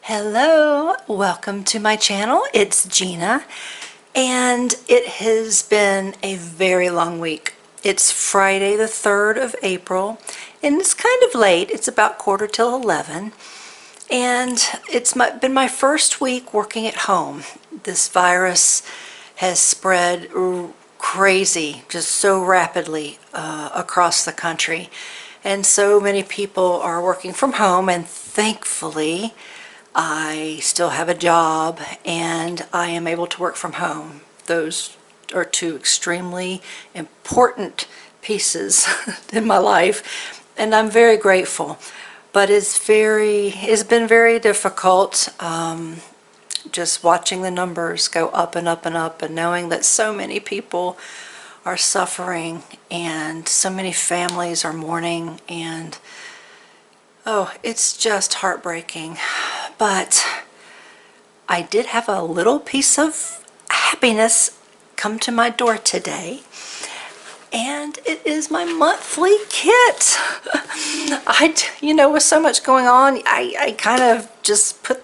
Hello, welcome to my channel. It's Gina, and it has been a very long week. It's Friday the 3rd of April, and it's kind of late. It's about quarter till 11, and it's been my first week working at home. This virus has spread crazy, just so rapidly across the country, and so many people are working from home, and thankfully I still have a job and I am able to work from home. Those are two extremely important pieces in my life, and I'm very grateful. But it's been very difficult, just watching the numbers go up and up and up, and knowing that so many people are suffering and so many families are mourning, and oh, it's just heartbreaking. But I did have a little piece of happiness come to my door today, and it is my monthly kit. With so much going on, I kind of just put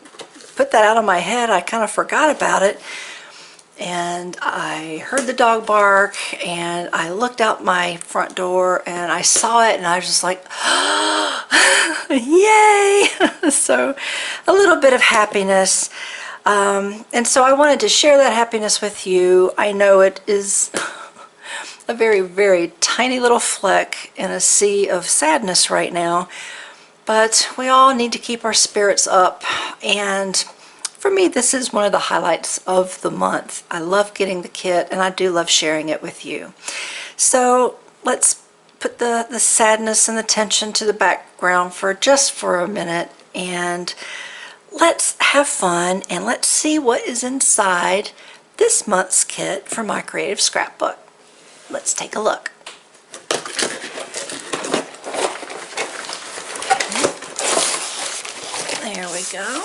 that out of my head. I kind of forgot about it, and I heard the dog bark, and I looked out my front door and I saw it, and I was just like, yay! So a little bit of happiness, and so I wanted to share that happiness with you. I know it is a very, very tiny little fleck in a sea of sadness right now, but we all need to keep our spirits up, and for me, this is one of the highlights of the month. I love getting the kit, and I do love sharing it with you. So let's put the sadness and the tension to the background for a minute, and let's have fun, and let's see what is inside this month's kit for my creative scrapbook. Let's take a look. There we go.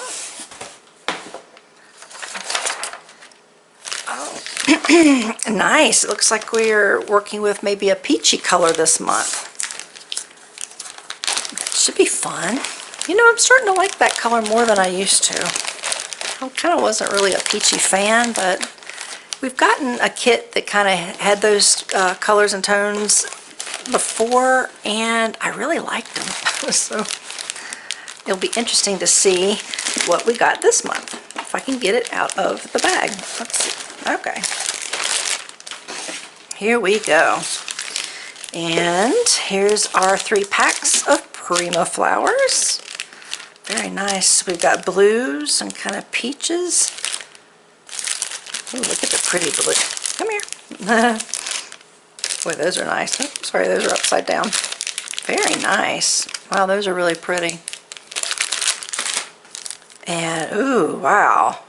Oh, nice. It looks like we're working with maybe a peachy color this month. That should be fun. I'm starting to like that color more than I used to. I kind of wasn't really a peachy fan, but we've gotten a kit that kind of had those colors and tones before, and I really liked them. So it'll be interesting to see what we got this month, if I can get it out of the bag. Let's see. Okay. Here we go. And here's our 3 packs of Prima flowers. Very nice. We've got blues and kind of peaches. Oh, look at the pretty blue. Come here. Boy, those are nice. Oh, sorry, those are upside down. Very nice. Wow, those are really pretty. And, ooh, wow.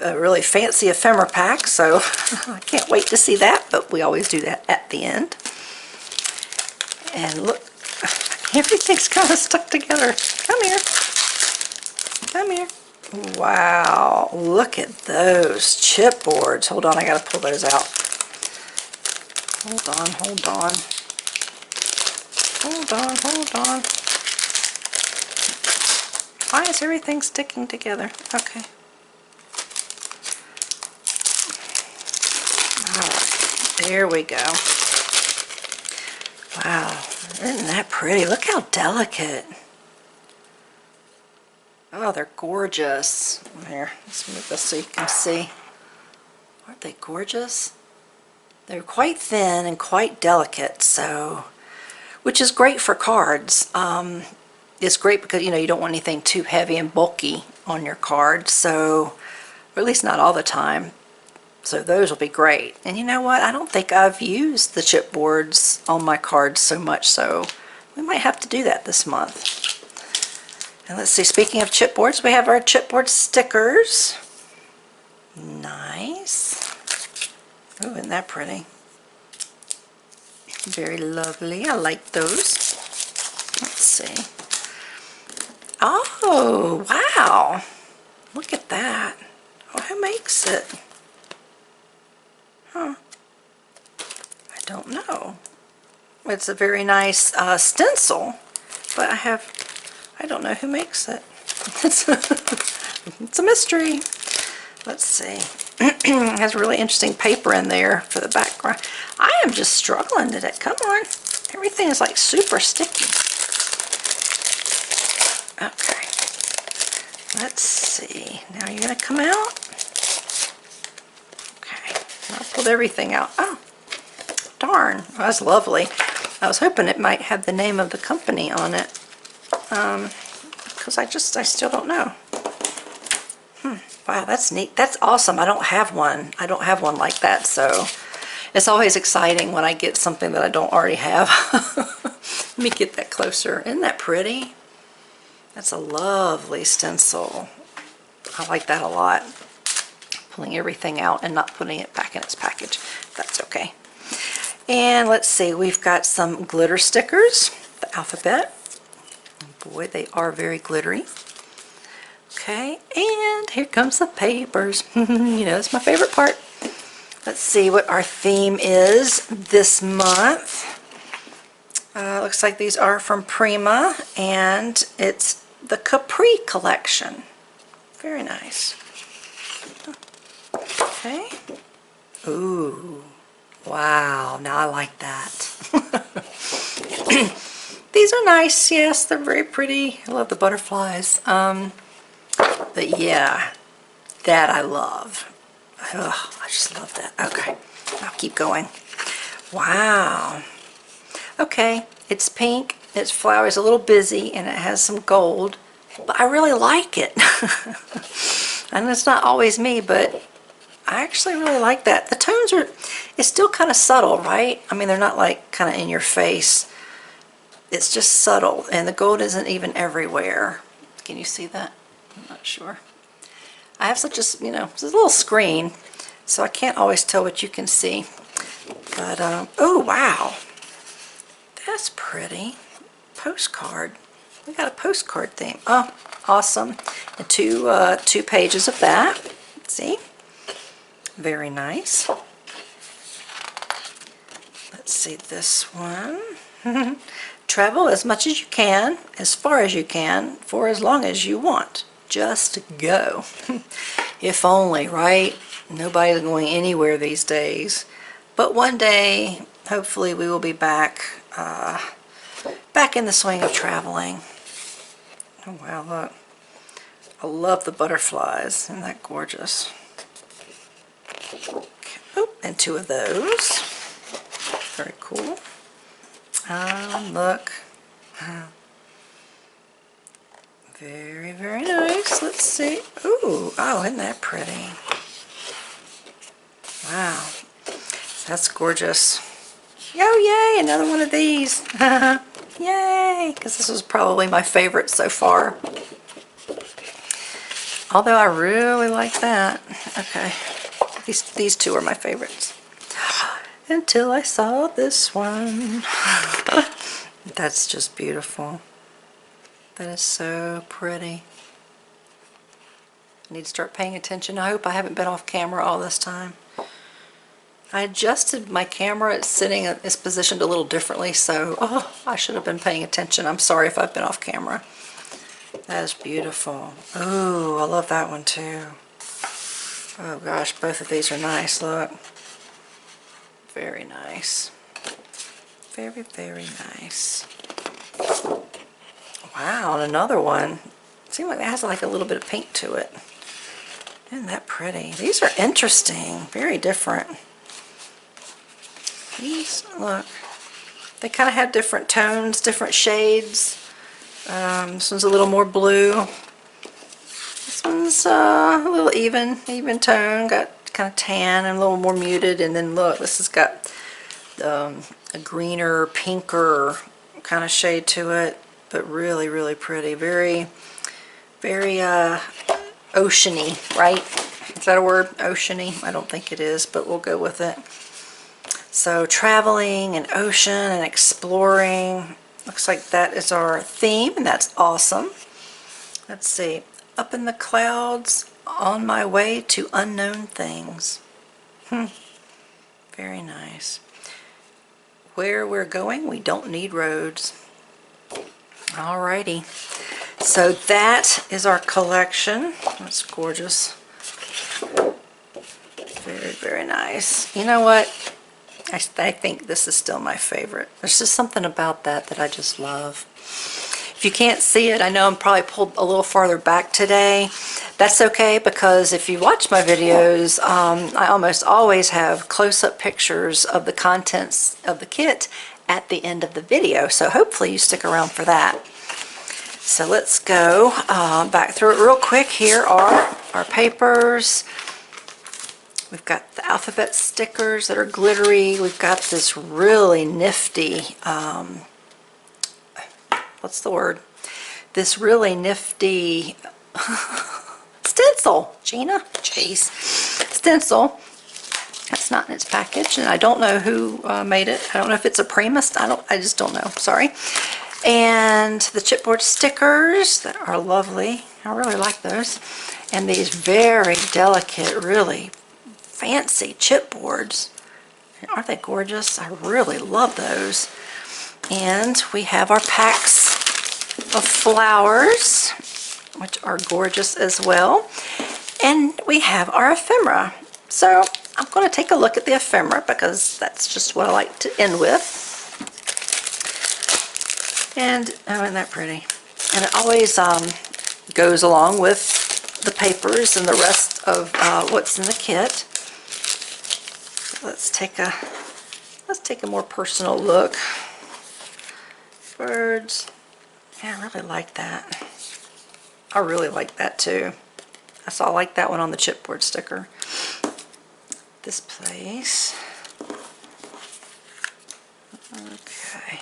A really fancy ephemera pack, so I can't wait to see that, but we always do that at the end. And look, everything's kind of stuck together. Come here. Come here. Wow, look at those chipboards. Hold on, I gotta pull those out. Hold on, hold on. Hold on, hold on. Why is everything sticking together? Okay. Alright, there we go. Wow, isn't that pretty? Look how delicate. Oh, they're gorgeous. Here, let's move this so you can see. Aren't they gorgeous? They're quite thin and quite delicate, so, which is great for cards. It's great because, you don't want anything too heavy and bulky on your card, so, or at least not all the time. So those will be great. And you know what? I don't think I've used the chipboards on my cards so much, so we might have to do that this month. And let's see, speaking of chipboards, we have our chipboard stickers. Nice. Oh, isn't that pretty? Very lovely. I like those. Let's see. Oh, wow. Look at that. Oh, who makes it? Huh. I don't know. It's a very nice stencil, but I don't know who makes it. It's a mystery. Let's see. It has really interesting paper in there for the background. I am just struggling today. Come on. Everything is like super sticky. Okay. Let's see. Now you're going to come out. Okay. I pulled everything out. Oh, darn. Oh, that's lovely. I was hoping it might have the name of the company on it. Because I still don't know. Wow, that's neat. That's awesome. I don't have one. I don't have one like that, so it's always exciting when I get something that I don't already have. Let me get that closer. Isn't that pretty? That's a lovely stencil. I like that a lot. Pulling everything out and not putting it back in its package. That's okay. And let's see, we've got some glitter stickers, the alphabet. Boy, they are very glittery. Okay, and here comes the papers. You know, it's my favorite part. Let's see what our theme is this month. Looks like these are from Prima, and it's the Capri collection. Very nice. Okay. Ooh. Wow, now I like that. These are nice, yes, they're very pretty. I love the butterflies. But yeah, that I love. Ugh, I just love that. Okay, I'll keep going. Wow. Okay, it's pink, its flower is a little busy, and it has some gold, but I really like it. And it's not always me, but I actually really like that. The tones are, it's still kind of subtle, right? I mean, they're not like kind of in your face. It's just subtle, and the gold isn't even everywhere. Can you see that? I'm not sure. I have such a, you know, it's a little screen, so I can't always tell what you can see. But, oh, wow. That's pretty. Postcard. We got a postcard theme. Oh, awesome. And two pages of that. Let's see. Very nice. Let's see this one. Travel as much as you can, as far as you can, for as long as you want. Just go. If only, right? Nobody's going anywhere these days. But one day, hopefully, we will be back in the swing of traveling. Oh wow, look. I love the butterflies. Isn't that gorgeous? Okay. Oh, and two of those. Very cool. Look. Very, very nice. Let's see. Ooh, oh, isn't that pretty? Wow. That's gorgeous. Oh, yay, another one of these. Yay, because this was probably my favorite so far. Although I really like that. Okay, these two are my favorites. Until I saw this one. That's just beautiful. That is so pretty. I need to start paying attention. I hope I haven't been off camera all this time. I adjusted my camera. It's sitting, it's positioned a little differently, so I should have been paying attention. I'm sorry if I've been off camera. That is beautiful. Oh, I love that one too. Oh gosh, both of these are nice. Look. Very nice. Very, very nice. Wow, and another one. It seems like it has like a little bit of pink to it. Isn't that pretty? These are interesting. Very different. These, look, they kind of have different tones, different shades. This one's a little more blue. This one's a little even tone, got kind of tan and a little more muted. And then look, this has got a greener, pinker kind of shade to it, but really, really pretty. Very, very oceany, right? Is that a word? Oceany? I don't think it is, but we'll go with it. So traveling and ocean and exploring. Looks like that is our theme, and that's awesome. Let's see. Up in the clouds, on my way to unknown things. Very nice. Where we're going, we don't need roads. Alrighty. So that is our collection. That's gorgeous. Very, very nice. You know what? I think this is still my favorite. There's just something about that I just love. If you can't see it, I know I'm probably pulled a little farther back today. That's okay, because if you watch my videos, I almost always have close-up pictures of the contents of the kit at the end of the video. So hopefully you stick around for that. So let's go back through it real quick. Here are our papers. We've got the alphabet stickers that are glittery. We've got this really nifty, what's the word? This really nifty stencil. Gina? Jeez. Stencil. That's not in its package, and I don't know who made it. I don't know if it's a Primus. I just don't know. Sorry. And the chipboard stickers that are lovely. I really like those. And these very delicate, really fancy chipboards. Aren't they gorgeous? I really love those. And we have our packs of flowers, which are gorgeous as well. And we have our ephemera. So I'm going to take a look at the ephemera because that's just what I like to end with. And oh, isn't that pretty? And it always goes along with the papers and the rest of what's in the kit. Let's take a more personal look. Birds. Yeah, I really like that. I really like that too. I saw I like that one on the chipboard sticker. This place. Okay.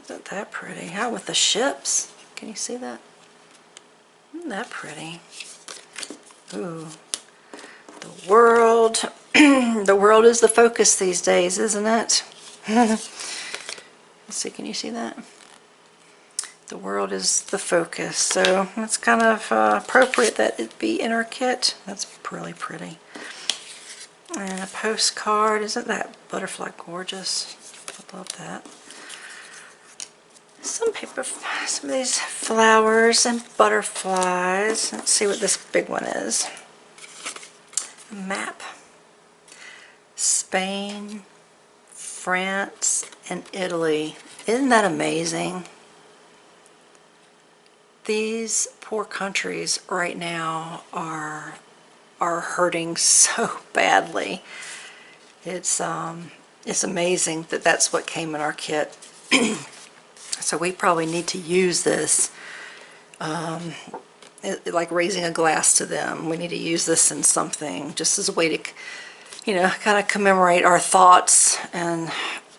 Isn't that pretty? How with the ships? Can you see that? Isn't that pretty? Ooh. The world. The world is the focus these days, isn't it? Let's see, can you see that? The world is the focus. So it's kind of appropriate that it be in our kit. That's really pretty. And a postcard. Isn't that butterfly gorgeous? I love that. Some paper, some of these flowers and butterflies. Let's see what this big one is. A map. Spain, France, and Italy. Isn't that amazing? These poor countries right now are hurting so badly. It's amazing that that's what came in our kit. So we probably need to use this like raising a glass to them. We need to use this in something just as a way to, you know, kind of commemorate our thoughts and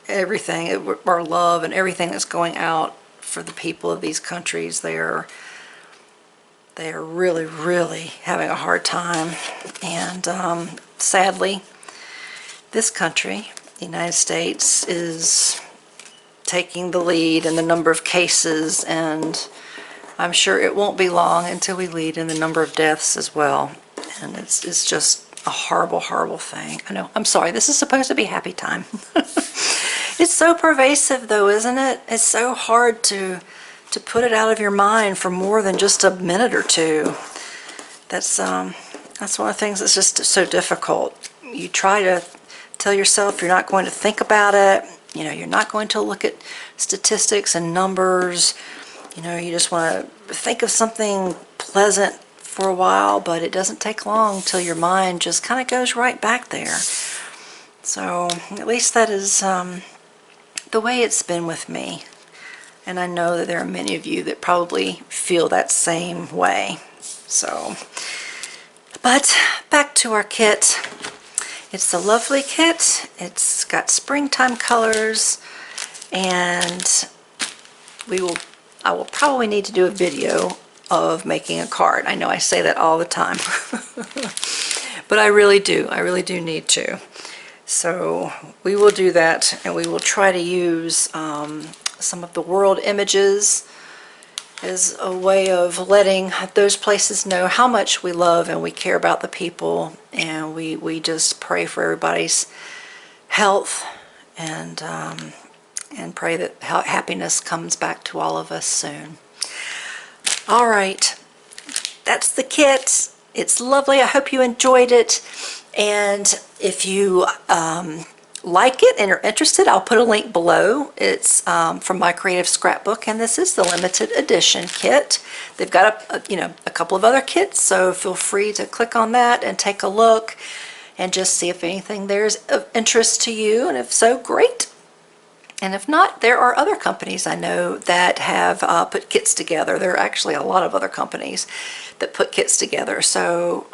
everything, our love and everything that's going out for the people of these countries. They are really, really having a hard time. And sadly, this country, the United States, is taking the lead in the number of cases, and I'm sure it won't be long until we lead in the number of deaths as well. And it's just a horrible, horrible thing. I know. I'm sorry. This is supposed to be happy time. It's so pervasive, though, isn't it? It's so hard to put it out of your mind for more than just a minute or two. That's one of the things that's just so difficult. You try to tell yourself you're not going to think about it. You know, you're not going to look at statistics and numbers. You know, you just want to think of something pleasant for a while, but it doesn't take long till your mind just kind of goes right back there. So at least that is the way it's been with me. And I know that there are many of you that probably feel that same way. So, but back to our kit. It's a lovely kit. It's got springtime colors, and I will probably need to do a video of making a card. I know I say that all the time, but I really do need to. So we will do that, and we will try to use some of the world images as a way of letting those places know how much we love and we care about the people, and we just pray for everybody's health and pray that happiness comes back to all of us soon. All right, that's the kit. It's lovely. I hope you enjoyed it. And if you like it and are interested, I'll put a link below. It's from my creative scrapbook, and this is the limited edition kit. They've got a couple of other kits, so feel free to click on that and take a look and just see if anything there's of interest to you, and if so, great. And if not, there are other companies I know that have put kits together. There are actually a lot of other companies that put kits together. So,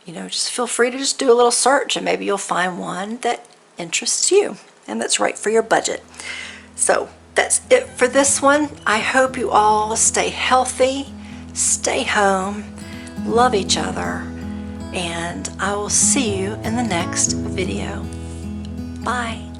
just feel free to just do a little search, and maybe you'll find one that interests you and that's right for your budget. So that's it for this one. I hope you all stay healthy, stay home, love each other, and I will see you in the next video. Bye.